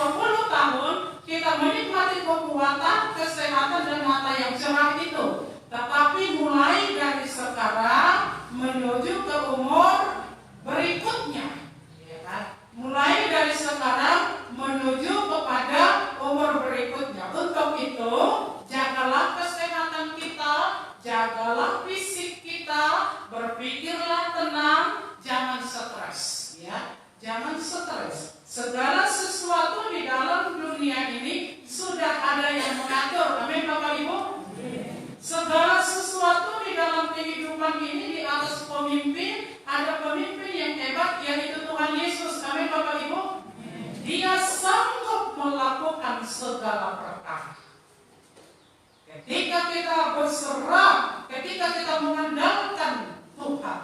tahun kita menikmati kekuatan, kesehatan dan mata yang cerah itu. Tetapi mulai dari sekarang menuju ke umur berikutnya, ya kan? Mulai dari sekarang menuju kepada umur berikutnya. Untuk itu jagalah kesehatan kita, jagalah fisik kita, berpikirlah tenang, jangan stres, ya. Jangan stres. Segala sesuatu di dalam dunia ini sudah ada yang mengatur. Amin Bapak Ibu. Segala sesuatu di dalam kehidupan ini di atas pemimpin, ada pemimpin yang hebat, yaitu Tuhan Yesus. Amin Bapak Ibu. Dia sanggup melakukan segala perkara. Ketika kita berserah, ketika kita mengandalkan Tuhan,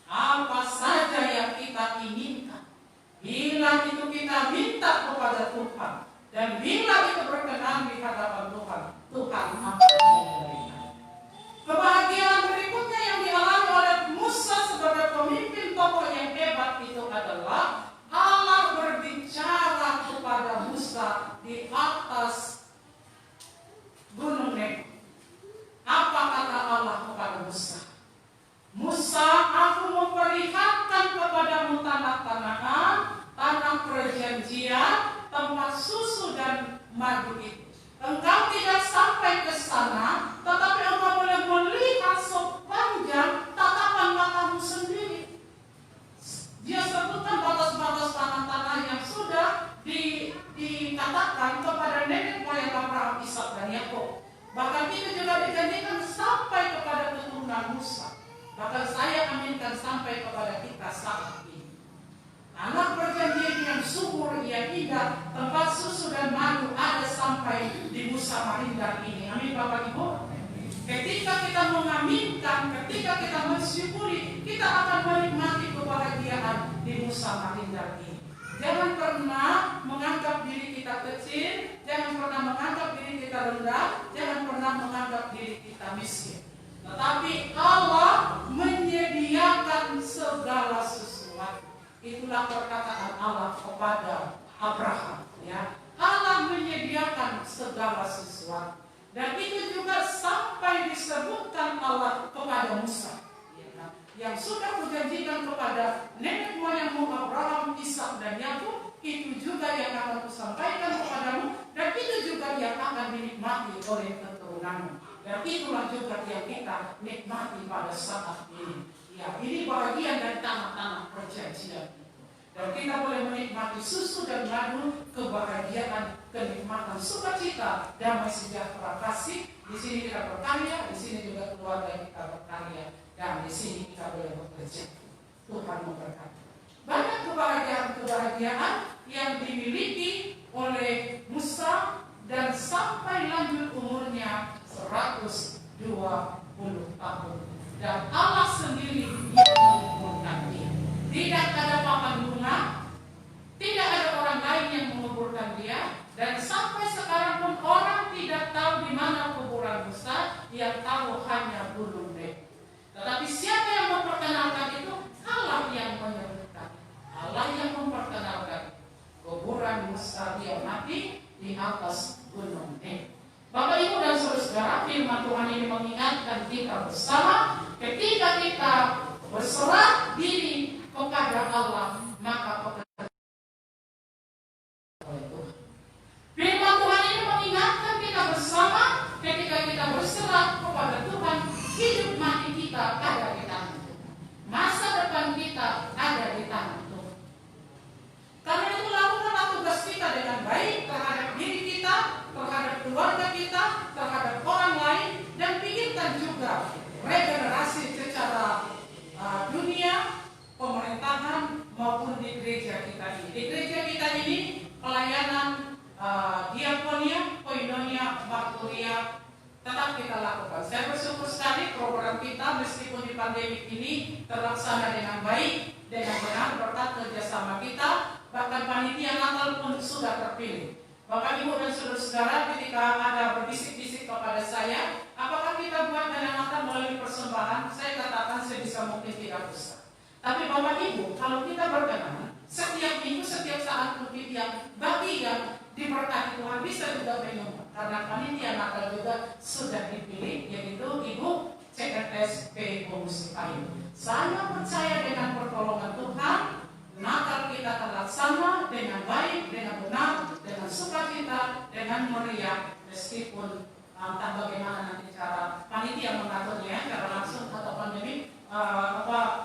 apa saja yang kita inginkan, bila itu kita minta kepada Tuhan, dan bila itu berkenan di hadapan Tuhan, Tuhan akan memberikan. Kebahagiaan berikutnya yang dialami oleh Musa sebagai pemimpin tokoh yang hebat itu adalah Allah berbicara kepada Musa di atas Gunung Nebo. Apa kata Allah kepada Musa? Musa, aku memperlihatkan kepadamu tanah-tanahan, tanah perjanjian, tempat susu dan madu itu. Engkau tidak sampai ke sana, tetapi engkau boleh melihat sepanjang tatapan matamu sendiri. Dia sebutkan batas-batas tanah-tanah yang sudah dikatakan kepada nenek moyang Abraham, Ishak dan Yakub. Bahkan itu juga dijanjikan sampai kepada keturunan Musa. Bahkan saya aminkan sampai kepada kita saat ini. Tanah perjanjian yang subur, yang indah, tempat susu dan madu ada sampai di Musa Marindar ini. Amin Bapak Ibu. Ketika kita mengaminkan, ketika kita mensyukuri, kita akan menikmati kebahagiaan di Musa Marindar ini. Jangan pernah menganggap diri kita kecil, jangan pernah menganggap diri kita rendah, jangan pernah menganggap diri kita miskin. Tetapi Allah menyediakan segala sesuatu. Itulah perkataan Allah kepada Abraham, ya. Allah menyediakan segala sesuatu. Dan itu juga sampai disebutkan Allah kepada Musa, ya kan? Yang sudah berjanjikan kepada nenek moyangmu Abraham, Ishak dan Yakub, itu juga yang akan kusampaikan kepadamu, dan itu juga yang akan dinikmati oleh keturunanmu. Dan itulah juga yang kita nikmati pada saat ini. Ya, ini bagian dari tanah-tanah perjanjian. Dan kita boleh menikmati susu dan madu, kebahagiaan, kenikmatan, sukacita, damai sejahtera, kasih. Di sini kita berkarya, di sini juga keluarga kita berkarya, dan di sini kita boleh bekerja. Tuhan memberkati. Banyak kebahagiaan yang dimiliki oleh Musa dan sampai lanjut umurnya 120 tahun. Dan Allah sendiri yang menguburkan dia. Tidak ada papan bunga, tidak ada orang lain yang menguburkan dia, dan sampai sekarang pun orang tidak tahu di mana kuburan Musa, yang tahu hanya Gunung Nebo. Tetapi siapa yang memperkenalkan itu? Allah yang menyebutkan, Allah yang memperkenalkan kuburan Musa dia mati di atas Gunung Nebo. Bapak Ibu dan Saudara, firman Tuhan ini mengingatkan kita bersama, ketika kita berserah diri kepada Allah, maka pekerjaan oleh Tuhan. Firman Tuhan ini mengingatkan kita bersama, ketika kita berserah kepada Tuhan, hidup mati kita ada di tangan Tuhan. Masa depan kita ada di tangan Tuhan. Karena itu lakukanlah tugas kita dengan baik terhadap diri kita, terhadap keluarga kita, terhadap orang lain, dan pikirkan juga regenerasi secara dunia, pemerintahan maupun di gereja kita ini. Di gereja kita ini pelayanan diakonia, koinonia, marturia, tetap kita lakukan. Saya bersyukur sekali program kita meskipun di pandemi ini terlaksana dengan baik, dengan benar berkat kerjasama kita. Bahkan panitia Natal pun sudah terpilih. Bapak Ibu dan saudara-saudara, ketika ada berbisik-bisik kepada saya, apakah kita buat dengan Natal melalui persembahan? Saya katakan sebisa mungkin tidak usah. Tapi Bapak Ibu, kalau kita berkenan, setiap minggu, setiap saat yang bagi yang diberkati Tuhan bisa juga menyumbang. Karena panitia Natal juga sudah dipilih, yaitu Ibu CRS P. Musikayu. Saya percaya dengan pertolongan Tuhan, Natal kita terlaksana dengan baik, dengan benar, dengan sukacita, dengan meriah, meskipun entah bagaimana nanti cara panitia mengaturnya, cara langsung atau pandemi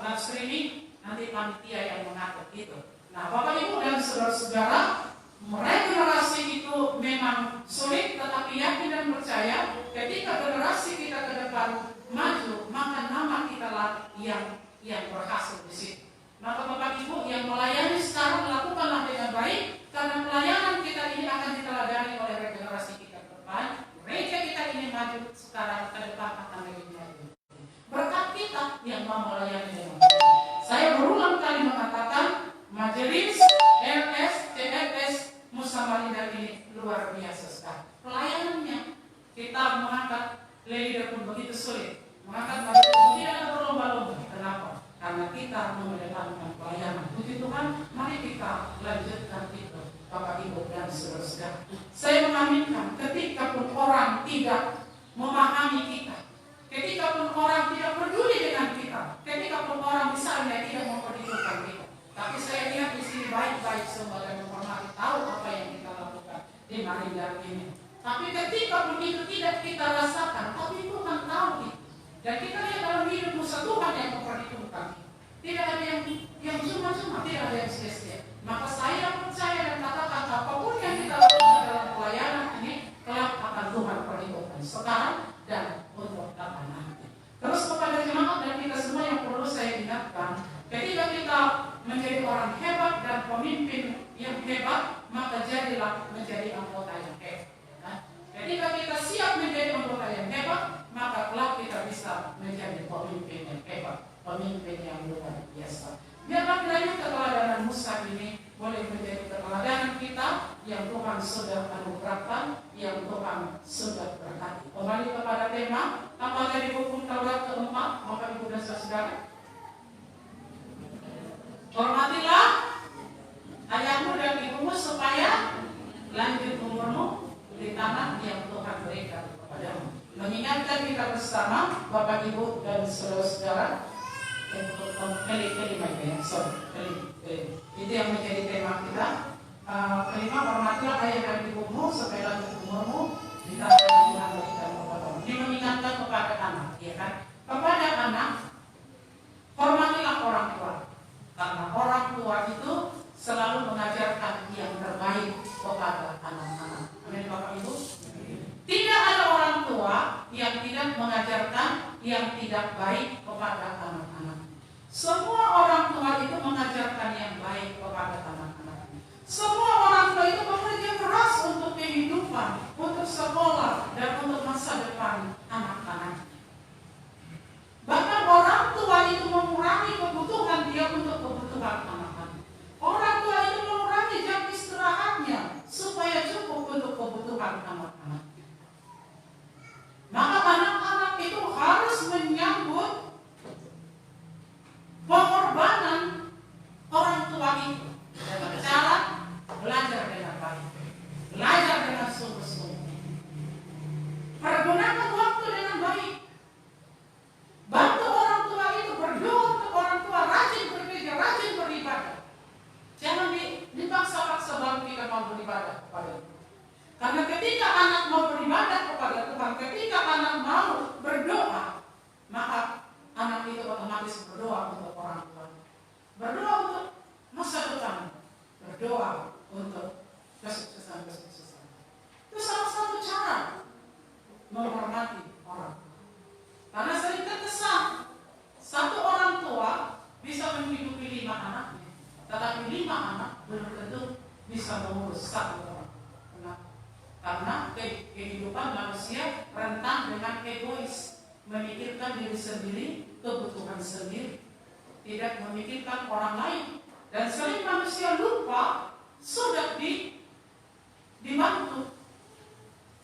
live streaming, nanti panitia yang mengatur itu. Nah, Bapak Ibu dan saudara-saudara, regenerasi itu memang sulit, tetapi yakin dan percaya ketika generasi kita ke depan maju, maka nama kita lah yang berhasil di situ. Maka Bapak Ibu yang melayani sekarang lakukanlah dengan baik, karena pelayanan kita ini akan diteladani oleh regenerasi kita ke depan. Gereja kita ini maju sekarang, ke depan akan lebih maju. Berkat kita yang mau melayani dengan baik. Saya berulang kali mengatakan majelis RS CRS Musamalinda ini luar biasa sekali. Pelayanannya kita mengangkat leader pun begitu sulit. Mengangkat majelis tidak ada berlomba-lomba. Kenapa? Karena kita mengedepankan pelayanan. Puji Tuhan, mari kita lanjutkan itu, Bapak Ibu dan saudara-saudara. Saya mengaminkan ketika pun orang tidak memahami kita, ketika pun orang tidak peduli dengan kita, ketika pun orang misalnya tidak memperhitungkan kita, tapi saya lihat di sini baik-baik semua dan menghormati, tahu apa yang kita lakukan di Marinda ini. Tapi ketika pun itu tidak kita rasakan, tapi Tuhan tahu itu. Dan kita lihat dalam hidup Musa, Tuhan yang memperhitungkan. Tidak ada yang cuma-cuma, tidak ada yang sia-sia. Maka saya percaya dan katakan apapun yang kita lakukan dalam pelayanan ini, kelak akan Tuhan perhitungkan sekarang dan untuk akan nanti. Terus kepada jemaat dan kita semua yang perlu saya ingatkan, ketika kita menjadi orang hebat dan pemimpin yang hebat, maka jadilah menjadi anggota yang hebat. Ketika kita siap menjadi anggota yang hebat, maka kelak kita bisa menjadi pemimpin yang hebat, pemimpin yang luar biasa. Biarlah kiranya keteladanan Musa ini boleh menjadi keteladanan kita yang Tuhan sudah anugerahkan, yang Tuhan sudah berkati. Kembali kepada tema, apa dari hukum Taurat keempat, Bapak Ibu dan saudara? Hormatilah ayahmu dan ibumu supaya lanjut umurmu di tanah yang Tuhan berikan kepadamu. Mengingatkan kita bersama, Bapak Ibu dan saudara-saudara, kelima itu yang menjadi tema kita. Kelima, hormatilah ayah dan ibumu supaya lanjut umurmu di tanah yang Tuhan berikan kepadamu. Ini mengingatkan kepada anak, ya kan? Kepada anak, hormatilah orang tua, karena orang tua itu selalu mengajarkan yang terbaik kepada anak-anak. Amin, Bapak Ibu. Tidak ada orang tua yang tidak mengajarkan yang tidak baik kepada anak-anak. Semua orang tua itu mengajarkan yang baik kepada anak-anak. Semua orang tua itu bekerja keras untuk kehidupan, untuk sekolah, dan untuk masa depan anak-anak. Bahkan orang tua itu mengurangi kebutuhan dia untuk kebutuhan anak-anak. Orang tua itu mengurangi jam istirahatnya supaya cukup untuk kebutuhan anak-anak. Maka anak-anak itu harus menyambut pengorbanan orang tua itu dengan cara belajar dengan baik, belajar dengan sungguh-sungguh, pergunakan waktu dengan baik, bantu orang tua itu, berdoa untuk orang tua, rajin bekerja, rajin beribadah. Jangan dipaksa-paksa baru kita mau beribadah kepada Tuhan. Karena ketika anak mau beribadah kepada Tuhan, ketika anak mau berdoa, maka anak itu otomatis berdoa untuk orang tua, berdoa untuk masa depan, berdoa untuk kesuksesan. Itu salah satu cara menghormati orang tua. Karena sering terkesan satu orang tua bisa menghidupi 5 anaknya, tetapi 5 anak belum tentu bisa mengurus 1 orang. Karena kehidupan manusia rentan dengan egois, memikirkan diri sendiri, kebutuhan sendiri, tidak memikirkan orang lain. Dan sering manusia lupa sudah dibantu.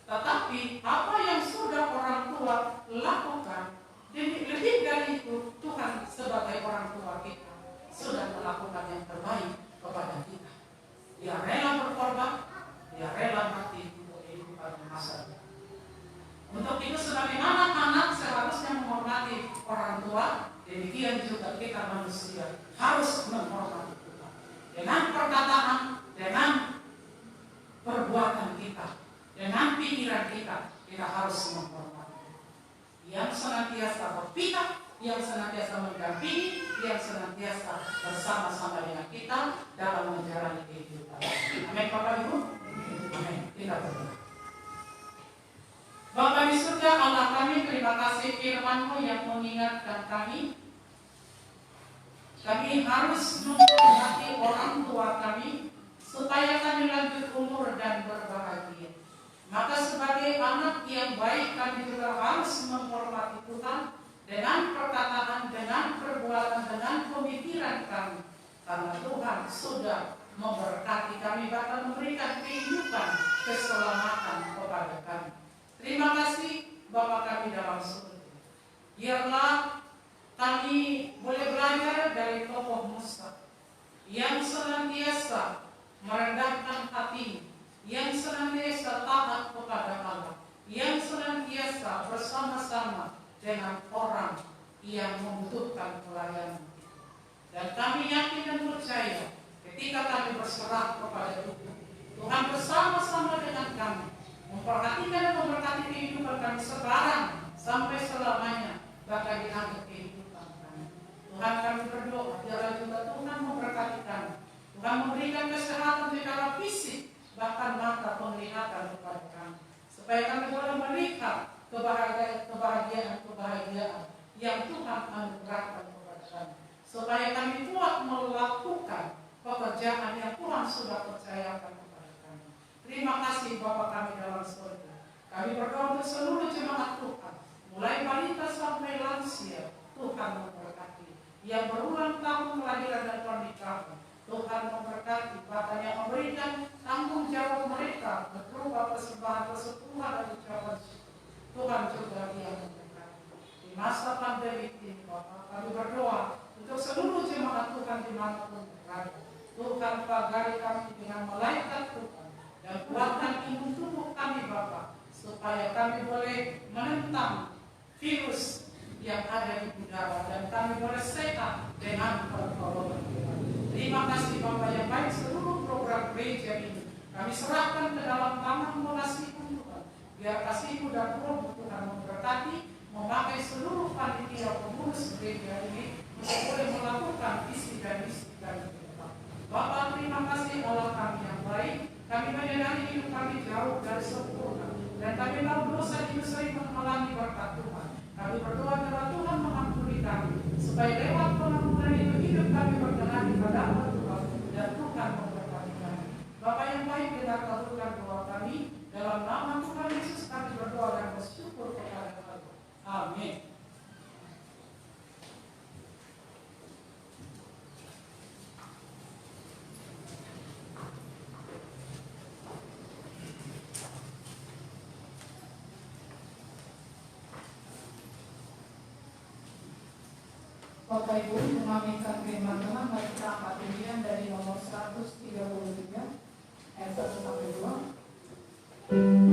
Tetapi apa yang sudah orang tua lakukan, lebih dari itu Tuhan sebagai orang tua kita sudah melakukan yang terbaik kepada kita. Dia rela berkorban, dia rela mati untuk kehidupan masa depan. Untuk itu sebagaimana anak seharusnya menghormati orang tua, demikian juga kita manusia harus menghormati Tuhan. Dengan perkataan, dengan perbuatan kita, dengan pikiran kita, kita harus menghormati. Yang senantiasa berpihak, yang senantiasa mendampingi, yang senantiasa bersama-sama dengan kita dalam menjalani kehidupan. Amin, Bapak Ibu. Amin. Kita berdoa. Bapa di surga, Allah kami, terima kasih firman-Mu yang mengingatkan kami. Kami harus menghormati orang tua kami supaya kami lanjut umur dan berbahagia. Maka sebagai anak yang baik, kami juga harus menghormati Tuhan dengan perkataan, dengan perbuatan, dengan pemikiran kami. Karena Tuhan sudah memberkati kami, bahkan memberikan kehidupan, keselamatan kepada kami. Terima kasih Bapa kami dalam surga. Biarlah kami boleh belajar dari tokoh Musa yang senantiasa merendahkan hati, yang senantiasa taat kepada Allah, yang senantiasa bersama-sama dengan orang yang membutuhkan pelayanan. Dan kami yakin dan percaya ketika kami berserah kepada Tuhan, Tuhan bersama-sama dengan kami memperhatikan dan memberkati kehidupan kami sekarang sampai selamanya, bahkan di akhir kehidupan kami. Tuhan, kami berdoa biarlah juga Tuhan memberkati kami. Tuhan memberikan kesehatan secara fisik, bahkan mata penglihatan kepada kami, supaya kami boleh melihat kebahagiaan yang Tuhan anugerahkan kepada kami, supaya kami kuat melakukan pekerjaan yang Tuhan sudah percayakan kepada kami. Terima kasih Bapa kami dalam surga. Kami berdoa untuk seluruh jemaat Tuhan, mulai balita sampai lansia, Tuhan memberkati. Yang berulang tahun kelahiran dan pernikahan, Tuhan memberkati, bahkan yang memberikan tanggung jawab mereka berupa persembahan, persepuluhan dan ucapan syukur, Tuhan juga yang memberkati. Di masa pandemi ini, Bapak, kami berdoa untuk seluruh jemaat Tuhan dimanapun berada. Tuhan pagari kami dengan malaikat Tuhan dan kuatkan imun tubuh kami, Bapak, supaya kami boleh menentang virus yang ada di udara dan kami boleh sehat dengan pertolongan Tuhan. Terima kasih Bapak yang baik, seluruh program gereja ini kami serahkan ke dalam tangan-Mu, kasih-Mu Tuhan. Biar kasih-Mu dan Roh Tuhan memberkati, memakai seluruh panitia pengurus gereja ini untuk boleh melakukan visi dan misi kami. Bapak, terima kasih Allah kami yang baik. Kami menyadari hidup kami jauh dari sempurna dan kami tahu dosa itu sering menghalangi berkat Tuhan. Kami berdoa kepada Tuhan mengampuni kami, supaya lewat pengampunan itu hidup kami berkenan di hadapan Tuhan dan Tuhan memberkati kami. Bapak yang baik, kita kabulkan doa kami. Dalam nama Tuhan Yesus kami berdoa dan bersyukur kepada Allah. Amin. Bapak Ibu mengaminkan firman Tuhan, mari kita angkat pujian dari nomor 133 ayat 1 sampai 2. Wow.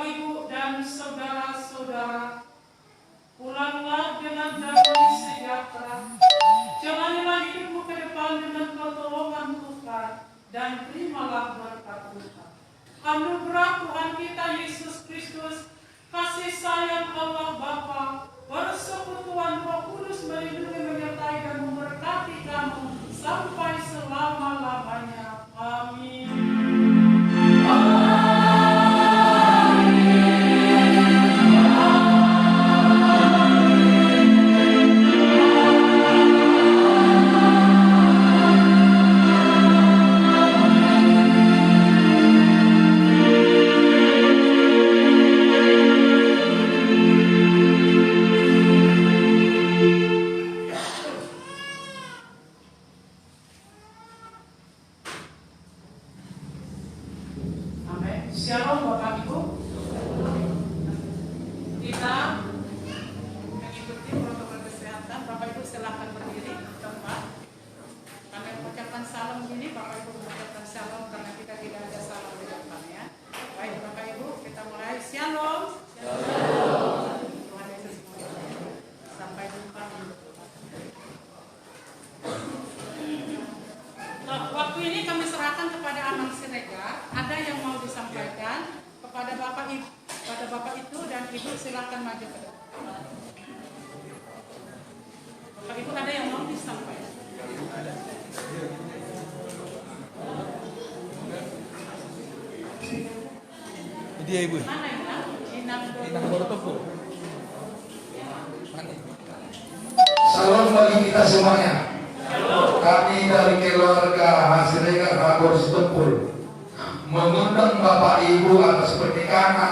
Bapak, Ibu, dan saudara-saudara, pulanglah dengan damai sejahtera. Jalanilah hidupmu ke depan dengan pertolongan Tuhan, dan terimalah berkat Tuhan. Anugerah Tuhan kita Yesus Kristus, kasih sayang Allah Bapa, persekutuan Roh Kudus melindungi, menyertai, dan memberkati kamu sampai selama-lamanya. Amin. Shalom Bapak Ibu. Kita mengikuti protokol kesehatan. Bapak Ibu silakan berdiri di tempat. Kami mengucapkan salam ini, Bapak Ibu mengucapkan salam karena kita tidak ada salam di depan ya. Baik Bapak Ibu, kita mulai. Shalom. Tuhan Yesus memberkati. Sampai jumpa minggu depan. Waktu ini kami serahkan kepada Amal Siregar. Ada yang mau disampaikan kepada Bapak itu dan Ibu silakan maju ke depan. Bapak Ibu ada yang mau disampaikan? Itu ya Ibu. Mana Inang? Inang Borotoko. Salam bagi kita semuanya. Kami dari keluarga Hasiregar Hagor Sitempul mengundang Bapak Ibu atas pernikahan